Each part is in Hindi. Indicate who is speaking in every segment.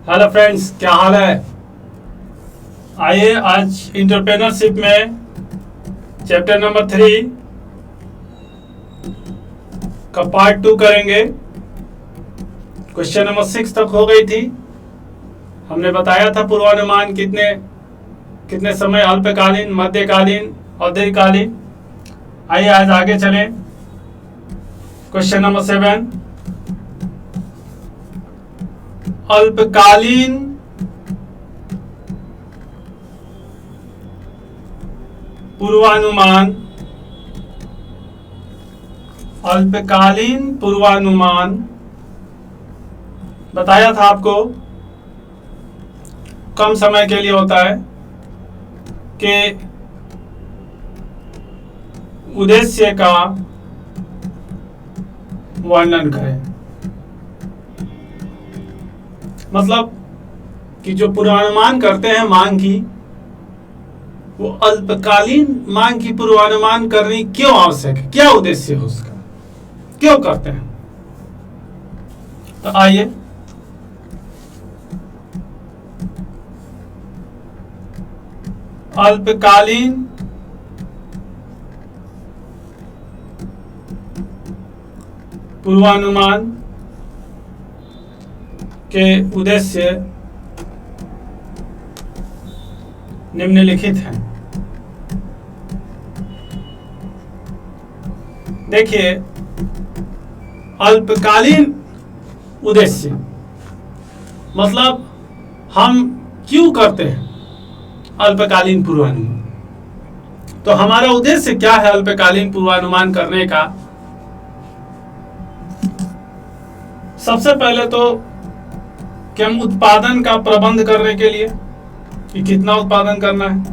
Speaker 1: हेलो फ्रेंड्स, क्या हाल है। आइए आज इंटरप्रेनरशिप में चैप्टर नंबर 3 का पार्ट 2 करेंगे। क्वेश्चन नंबर 6 तक हो गई थी। हमने बताया था पूर्वानुमान कितने कितने समय, अल्पकालीन, मध्यकालीन और दीर्घकालीन। आइए आज आगे चलें। क्वेश्चन नंबर 7, अल्पकालीन पूर्वानुमान। अल्पकालीन पूर्वानुमान बताया था आपको कम समय के लिए होता है कि उद्देश्य का वर्णन करें। मतलब कि जो पूर्वानुमान करते हैं मांग की, वो अल्पकालीन मांग की पूर्वानुमान करनी क्यों आवश्यक है, क्या उद्देश्य है उसका, क्यों करते हैं। तो आइए अल्पकालीन पूर्वानुमान के उद्देश्य निम्नलिखित हैं। देखिए, अल्पकालीन उद्देश्य मतलब हम क्यों करते हैं अल्पकालीन पूर्वानुमान। तो हमारा उद्देश्य क्या है अल्पकालीन पूर्वानुमान करने का। सबसे पहले तो कि हम उत्पादन का प्रबंध करने के लिए कि कितना उत्पादन करना है,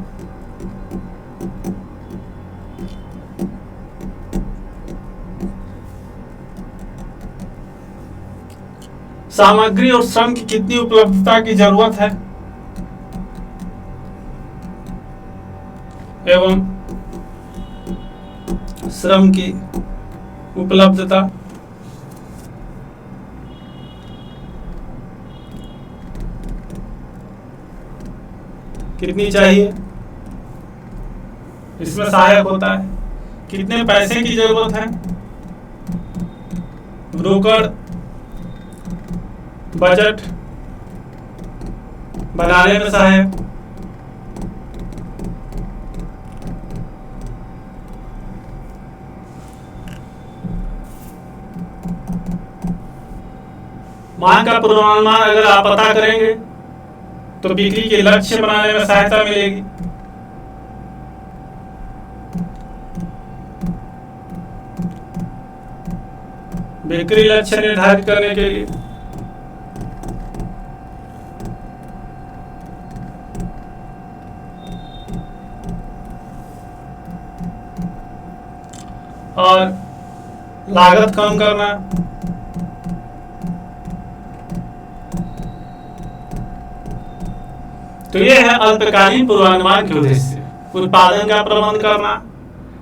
Speaker 1: सामग्री और श्रम की कितनी उपलब्धता की जरूरत है, एवं श्रम की उपलब्धता कितनी चाहिए, इसमें सहायक होता है। कितने पैसे की जरूरत है, रोकड़ बजट बनाने में सहायक। मांग का पूर्वानुमान अगर आप पता करेंगे तो बिक्री के लक्ष्य बनाने में सहायता मिलेगी। बिक्री लक्ष्य निर्धारित करने के लिए और लागत कम करना, तो यह है अल्पकालीन पूर्वानुमान के उद्देश्य। उत्पादन का प्रबंध करना,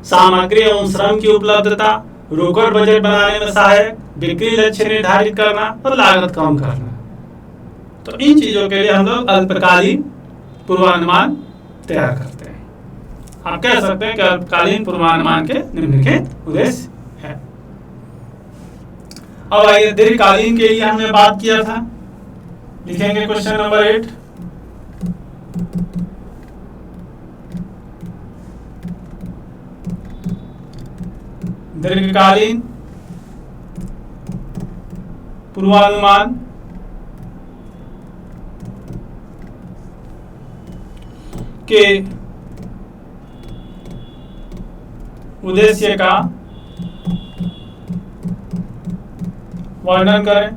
Speaker 1: सामग्री एवं श्रम की उपलब्धता, रोकड़ बजट बनाने में सहायक, बिक्री लक्ष्य निर्धारित करना और लागत कम करना। तो इन चीजों के लिए हम लोग अल्पकालीन पूर्वानुमान तैयार करते हैं। आप कह सकते हैं कि अल्पकालीन पूर्वानुमान के निम्नलिखित उद्देश्य है। अब आइए दीर्घकालीन के लिए हमने बात किया था। लिखेंगे क्वेश्चन नंबर 8। दीर्घकालीन पूर्वानुमान के उद्देश्य का वर्णन करें।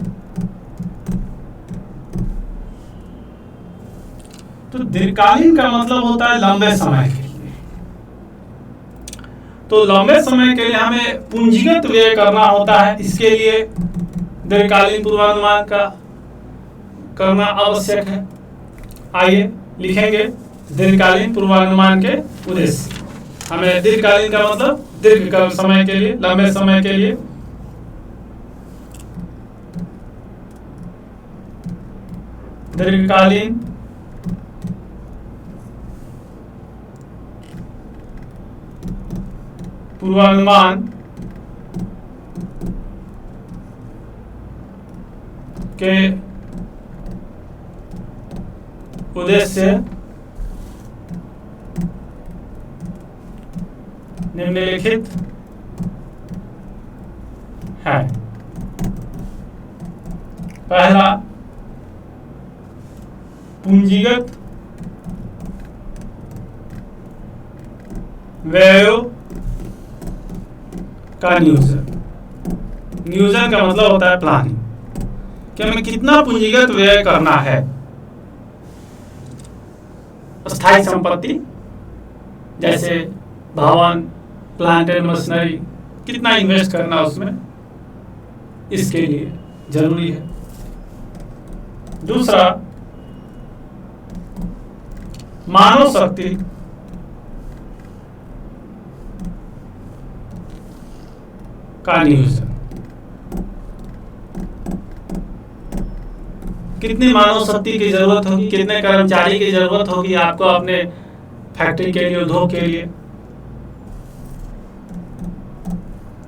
Speaker 1: तो दीर्घकालीन का मतलब होता है लंबे समय के लिए। तो लंबे समय के लिए हमें पूंजीगत व्यय करना होता है, इसके लिए दीर्घकालीन पूर्वानुमान का करना आवश्यक है। आइए लिखेंगे दीर्घकालीन पूर्वानुमान के उद्देश्य। हमें दीर्घकालीन का मतलब दीर्घ समय के लिए, लंबे समय के लिए दीर्घकालीन पूर्वानुमान के उद्देश्य निम्नलिखित है। पहला, पूंजीगत व्ययों का नियोजन। नियोजन का मतलब होता है प्लानिंग, कि हमें कितना पूंजीगत व्यय करना है। स्थायी संपत्ति जैसे भवन, प्लांट एंड मशीनरी, कितना इन्वेस्ट करना उसमें, इसके लिए जरूरी है। दूसरा, मानव शक्ति का नियोजन। कितनी मानव शक्ति की जरूरत होगी, कितने कर्मचारी की जरूरत होगी आपको अपने फैक्ट्री के लिए, उद्योग के लिए।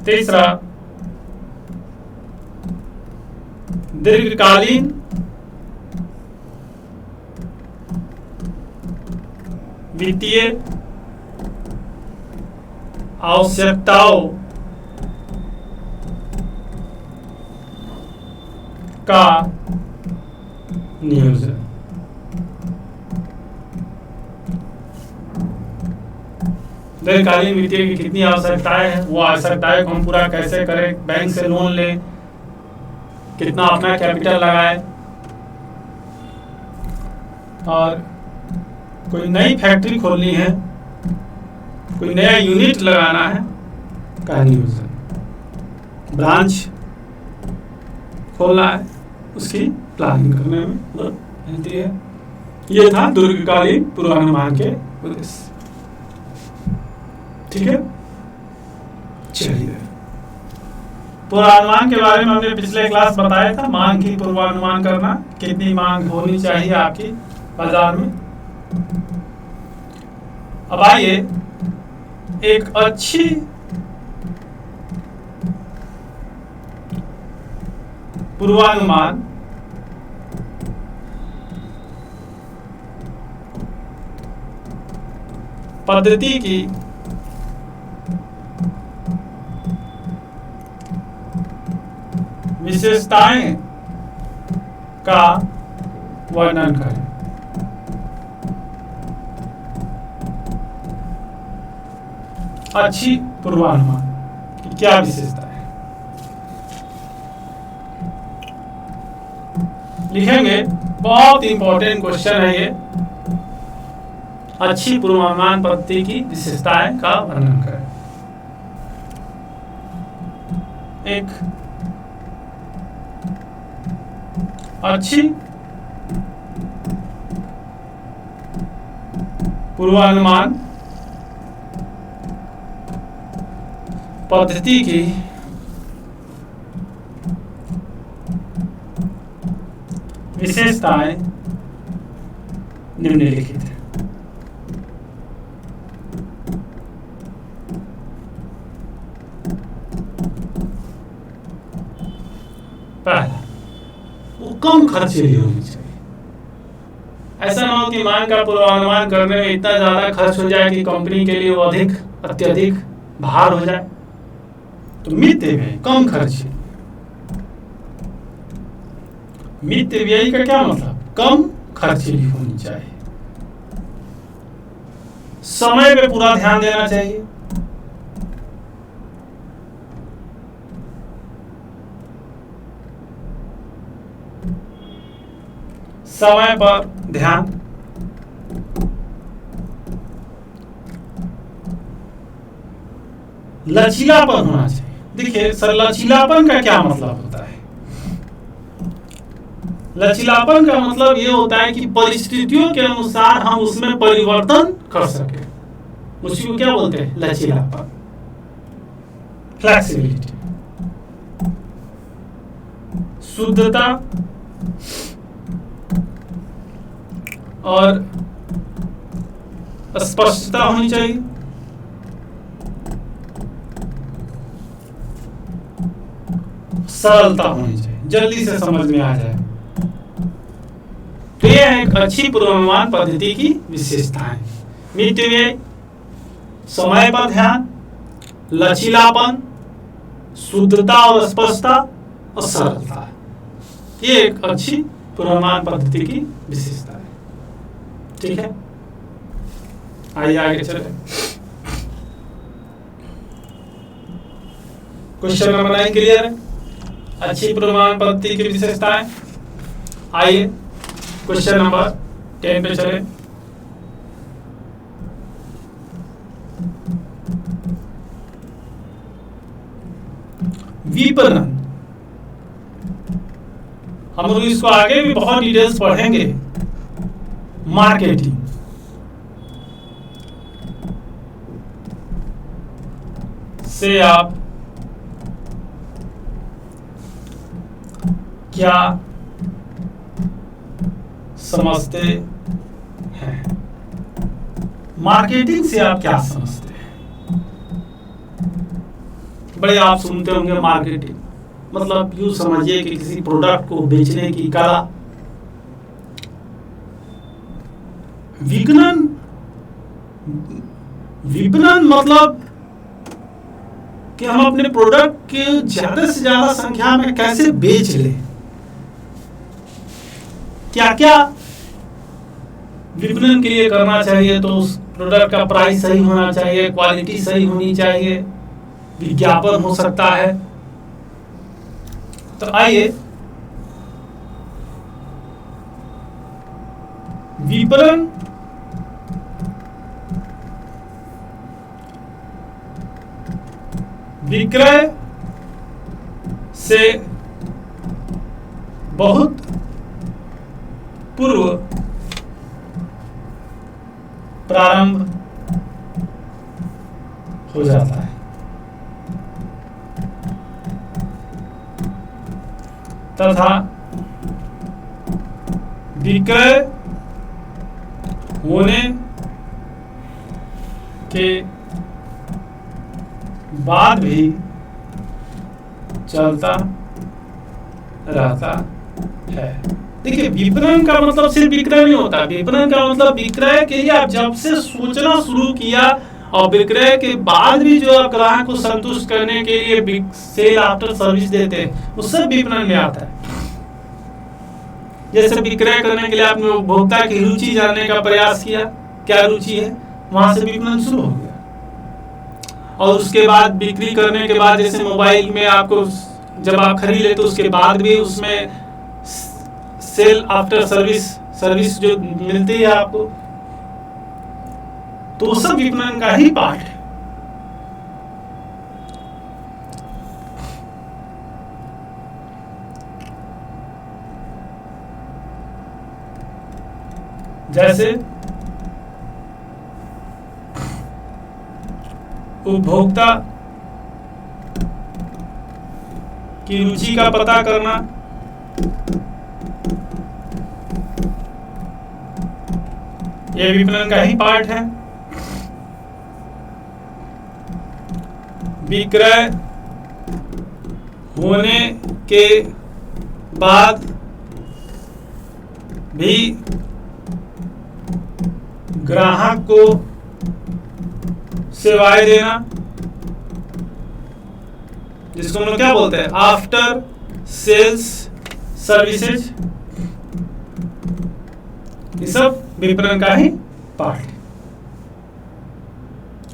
Speaker 1: तीसरा, दीर्घकालीन वित्तीय आवश्यकताओं का नियोजन। दीर्घकालीन वित्तीय की कितनी आवश्यकताएं हैं, वो आवश्यकताएं को हम पूरा कैसे करें, बैंक से लोन लें, कितना अपना कैपिटल लगाए, और कोई नई फैक्ट्री खोलनी है, कोई नया यूनिट लगाना है, का नियोजन। ब्रांच खोलना है, उसकी प्लानिंग करने में मिलती है। ये था दीर्घकालीन पूर्वानुमान के उद्देश्य। ठीक है, चलिए, पूर्वानुमान के बारे में हमने पिछले क्लास बताया था। मांग की पूर्वानुमान करना, कितनी मांग होनी चाहिए आपकी बाजार में। अब आइए एक अच्छी पूर्वानुमान पद्धति की विशेषताएं का वर्णन करें। अच्छी पूर्वानुमान की क्या विशेषता है, लिखेंगे। बहुत इंपॉर्टेंट क्वेश्चन है ये। अच्छी पूर्वानुमान पद्धति की विशेषताएं का वर्णन करें। एक अच्छी पूर्वानुमान पद्धति की विशेषताएं निम्नलिखित है। पहला, वो कम खर्चीली होनी चाहिए। ऐसा ना हो कि मांग का पूर्वानुमान करने में इतना ज्यादा खर्च हो जाए कि कंपनी के लिए वो अत्यधिक भार हो जाए। तो मित्य व्यय कम खर्ची। मित्य व्यय का क्या मतलब, कम खर्चीली होनी चाहिए। समय पे पूरा ध्यान देना चाहिए। समय पर ध्यान, लचीलापन होना चाहिए। देखिए सर, लचीलापन का क्या मतलब होता है? लचीलापन का मतलब ये होता है कि परिस्थितियों के अनुसार हम उसमें परिवर्तन कर सके। उसी को क्या बोलते हैं? लचीलापन, फ्लेक्सिबिलिटी। शुद्धता और स्पष्टता होनी चाहिए। सरलता होनी चाहिए, जल्दी से समझ में आ जाए। तो यह एक अच्छी पूर्वानुमान पद्धति की विशेषताएं। मितव्यय, समय पर ध्यान, लचीलापन, शुद्धता और स्पष्टता और सरलता, ये एक अच्छी पूर्वानुमान पद्धति की विशेषता है। ठीक है, आइए आगे चले। क्वेश्चन नंबर 9 क्लियर है? अच्छी पूर्वानुमान पद्धति की विशेषताएं। आइए क्वेश्चन नंबर 10 पे चले। विपणन, हम लोग इसको आगे भी बहुत डिटेल्स पढ़ेंगे। मार्केटिंग, से आप क्या समझते हैं? मार्केटिंग से आप क्या समझते हैं? बड़े आप सुनते होंगे मार्केटिंग, मतलब यूं समझिए कि किसी प्रोडक्ट को बेचने की कला। विपणन, विपणन मतलब कि हम अपने प्रोडक्ट के ज्यादा से ज्यादा संख्या में कैसे बेच लें। क्या क्या विपणन के लिए करना चाहिए? तो उस प्रोडक्ट का प्राइस सही होना चाहिए, क्वालिटी सही होनी चाहिए, विज्ञापन हो सकता है। तो आइए विपणन विक्रय से बहुत पूर्व प्रारंभ हो जाता है। तथा विक्रय होने के बाद भी चलता रहता है। देखिए, विपणन का मतलब सिर्फ विक्रय नहीं होता। विपणन का मतलब विक्रय के लिए आप जब से सोचना शुरू किया और विक्रय के बाद भी जो आप ग्राहक को संतुष्ट करने के लिए सेल आफ्टर सर्विस देते हैं, वो सब विपणन में आता है। जैसे विक्रय करने के लिए आपने उपभोक्ता की रुचि जानने का प्रयास किया, क्या रुचि है, वहां से विपणन शुरू हो गया। और उसके बाद बिक्री करने के बाद, जैसे मोबाइल में आपको जब आप खरीद लेते, तो उसके बाद भी उसमें सेल आफ्टर सर्विस जो मिलती है आपको, तो वो सब विपणन का ही पार्ट है। जैसे उपभोक्ता की रुचि का पता करना, यह विपणन का ही पार्ट है। विक्रय होने के बाद भी ग्राहक को सेवाएं देना, जिसको हम लोग क्या बोलते हैं, आफ्टर सेल्स सर्विसेज, ये सब विपणन का ही पार्ट है।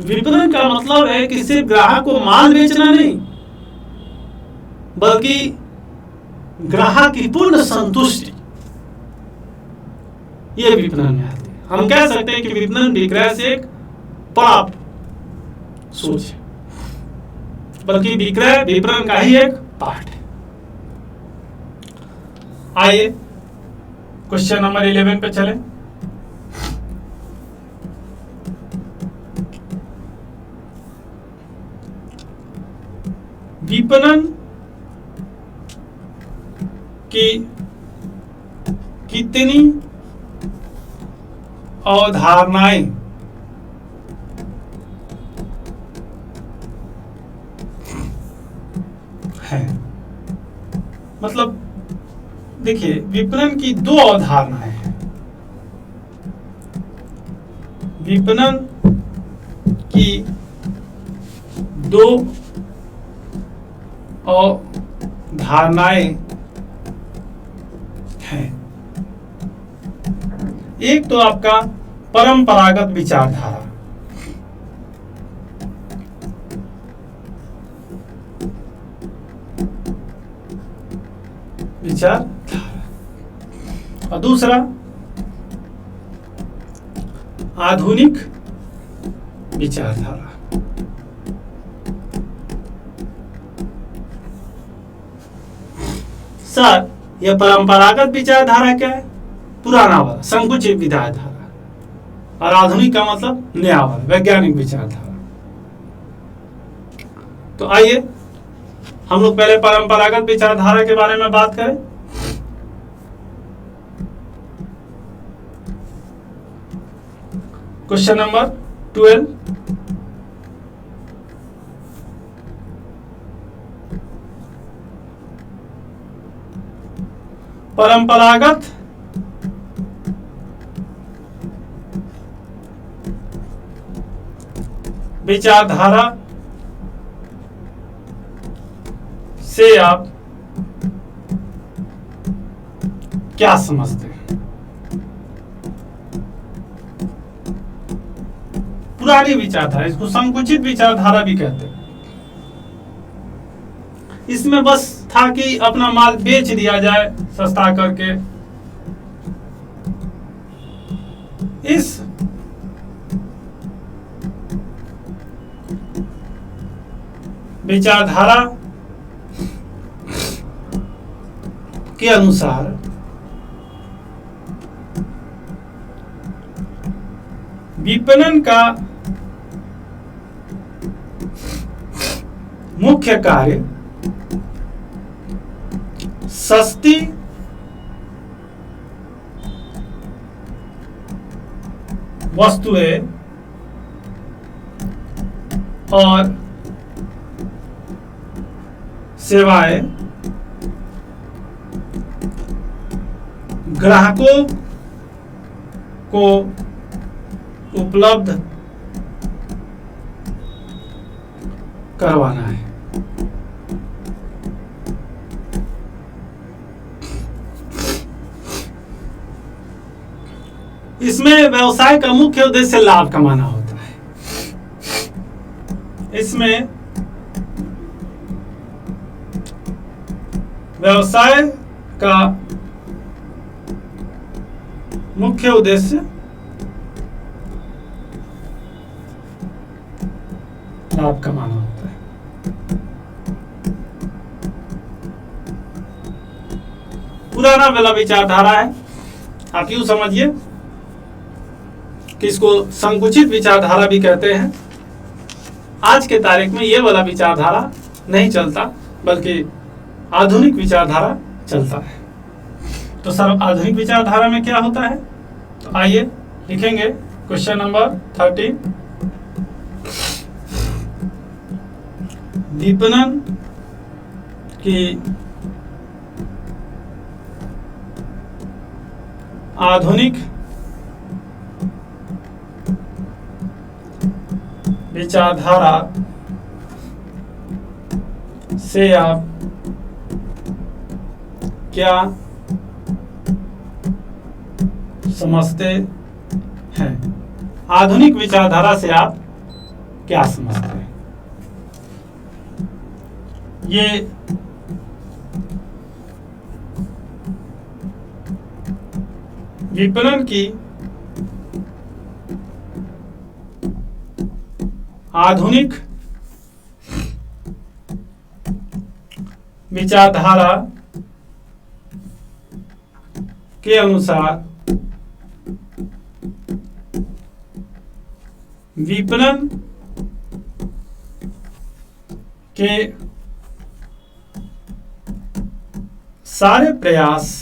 Speaker 1: विपणन का मतलब है कि सिर्फ ग्राहक को माल बेचना नहीं, बल्कि ग्राहक की पूर्ण संतुष्टि, यह विपणन में आती है। हम कह सकते हैं कि विपणन विक्रय से एक बड़ा सोच है, बल्कि विक्रय विपणन का ही एक पार्ट है। आइए क्वेश्चन नंबर 11 पे चलें। विपणन की कितनी अवधारणाएं हैं। मतलब देखिए, विपणन की दो अवधारणाएं हैं। विपणन की दो अवधारणाएं हैं। एक तो आपका परंपरागत विचारधारा, और दूसरा आधुनिक विचारधारा। सर, यह परंपरागत विचारधारा क्या है? पुराना वाला संकुचित विचारधारा, और आधुनिक का मतलब नया वाला वैज्ञानिक विचारधारा। तो आइए हम लोग पहले परंपरागत विचारधारा के बारे में बात करें। क्वेश्चन नंबर 12, परंपरागत विचारधारा से आप क्या समझते हैं? पुरानी विचारधारा, इसको संकुचित विचारधारा भी कहते हैं। इसमें बस था कि अपना माल बेच दिया जाए सस्ता करके। इस विचारधारा के अनुसार विपणन का मुख्य कार्य सस्ती वस्तुएं और सेवाएं ग्राहकों को उपलब्ध करवाना है। इसमें व्यवसाय का मुख्य उद्देश्य लाभ कमाना होता है। इसमें व्यवसाय का मुख्य उद्देश्य लाभ कमाना होता है। पुराना वाला विचारधारा है, आप यूं समझिए कि इसको संकुचित विचारधारा भी कहते हैं। आज के तारीख में ये वाला विचारधारा नहीं चलता, बल्कि आधुनिक विचारधारा चलता है। तो सर, आधुनिक विचारधारा में क्या होता है? तो आइए लिखेंगे क्वेश्चन नंबर 13, विपणन की आधुनिक विचारधारा से आप क्या समझते हैं? आधुनिक विचारधारा से आप क्या समझते हैं? ये विपणन की आधुनिक विचारधारा के अनुसार विपणन के सारे प्रयास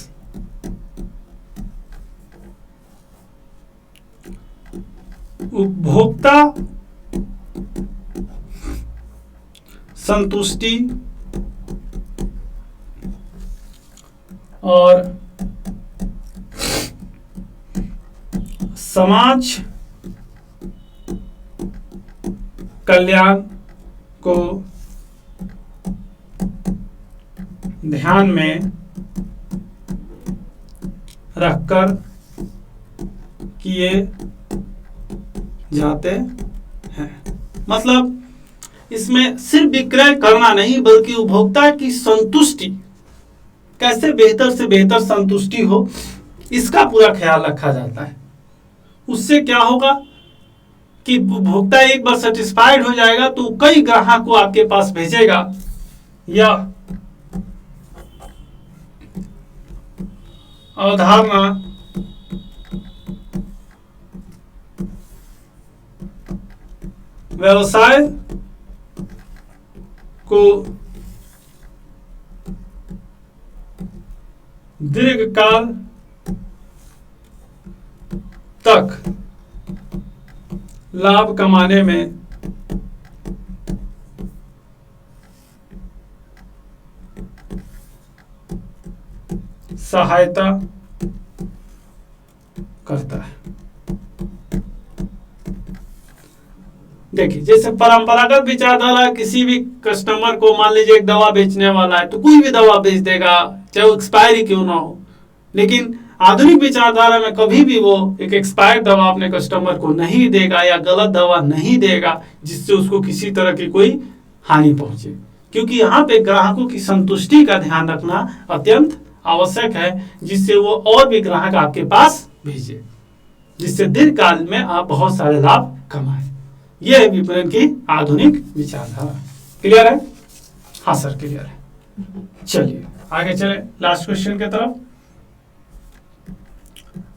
Speaker 1: उपभोक्ता संतुष्टि और समाज कल्याण को ध्यान में रखकर किए जाते हैं। मतलब इसमें सिर्फ विक्रय करना नहीं बल्कि उपभोक्ता की संतुष्टि, कैसे बेहतर से बेहतर संतुष्टि हो, इसका पूरा ख्याल रखा जाता है। उससे क्या होगा कि उपभोक्ता एक बार सेटिस्फाइड हो जाएगा तो कई ग्राहक को आपके पास भेजेगा, या अवधारणा व्यवसाय को दीर्घकाल तक लाभ कमाने में सहायता करता है। देखिए, जैसे परंपरागत विचारधारा किसी भी कस्टमर को, मान लीजिए एक दवा बेचने वाला है तो कोई भी दवा बेच देगा, चाहे वो एक्सपायरी क्यों ना हो। लेकिन आधुनिक विचारधारा में कभी भी वो एक एक्सपायर्ड दवा अपने कस्टमर को नहीं देगा या गलत दवा नहीं देगा जिससे उसको किसी तरह की कोई हानि पहुंचे, क्योंकि यहाँ पे ग्राहकों की संतुष्टि का ध्यान रखना अत्यंत आवश्यक है, जिससे वो और भी ग्राहक आपके पास भेजे, जिससे दीर्घकाल में आप बहुत सारे लाभ कमाएं। यह है विपणन की आधुनिक विचारधारा। क्लियर है? हाँ सर, क्लियर है। चलिए आगे चले लास्ट क्वेश्चन की तरफ।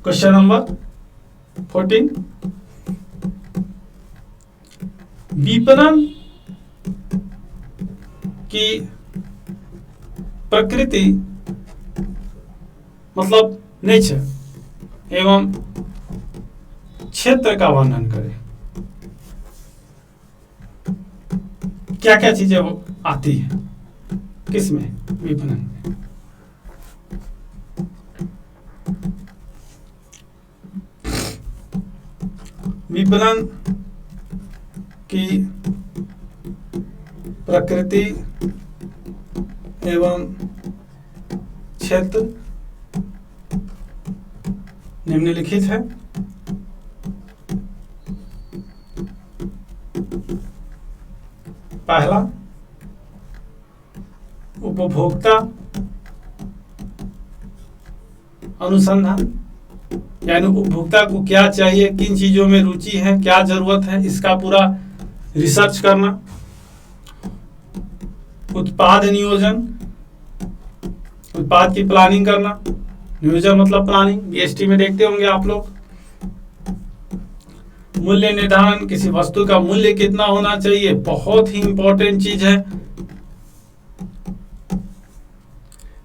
Speaker 1: क्वेश्चन नंबर 14, विपणन की प्रकृति मतलब नेचर एवं क्षेत्र का वर्णन करें। क्या क्या चीजें वो आती है किसमें? विपणन में। विपणन की प्रकृति एवं क्षेत्र निम्नलिखित है। पहला, उपभोक्ता अनुसंधान, यानी उपभोक्ता को क्या चाहिए, किन चीजों में रुचि है, क्या जरूरत है, इसका पूरा रिसर्च करना। उत्पाद नियोजन, उत्पाद की प्लानिंग करना। नियोजन मतलब प्लानिंग, बीएसटी में देखते होंगे आप लोग। मूल्य निर्धारण, किसी वस्तु का मूल्य कितना होना चाहिए, बहुत ही इंपॉर्टेंट चीज है।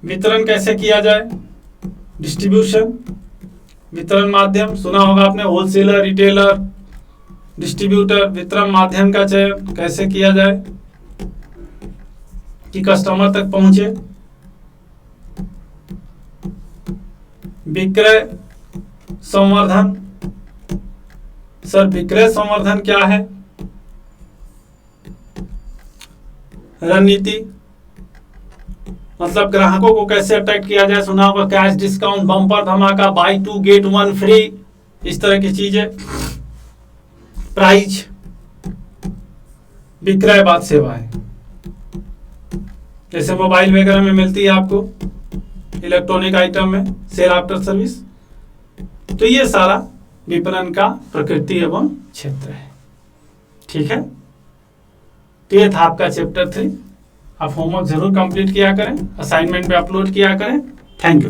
Speaker 1: वितरण कैसे किया जाए, डिस्ट्रीब्यूशन, वितरण माध्यम सुना होगा आपने, होलसेलर, रिटेलर, डिस्ट्रीब्यूटर। वितरण माध्यम का चयन कैसे किया जाए कि कस्टमर तक पहुंचे। विक्रय संवर्धन, सर विक्रय संवर्धन क्या है? रणनीति मतलब ग्राहकों को कैसे अट्रैक्ट किया जाए, सुना होगा कैश डिस्काउंट, बम्पर धमाका, बाय 2 गेट 1 फ्री, इस तरह की चीजें। प्राइस, विक्रय बाद सेवाएं, जैसे मोबाइल वगैरह में मिलती है आपको, इलेक्ट्रॉनिक आइटम में सेल आफ्टर सर्विस। तो ये सारा विपणन का प्रकृति एवं क्षेत्र है। ठीक है, तो ये था आपका चैप्टर 3। आप होमवर्क जरूर कंप्लीट किया करें, असाइनमेंट पे अपलोड किया करें। Thank you.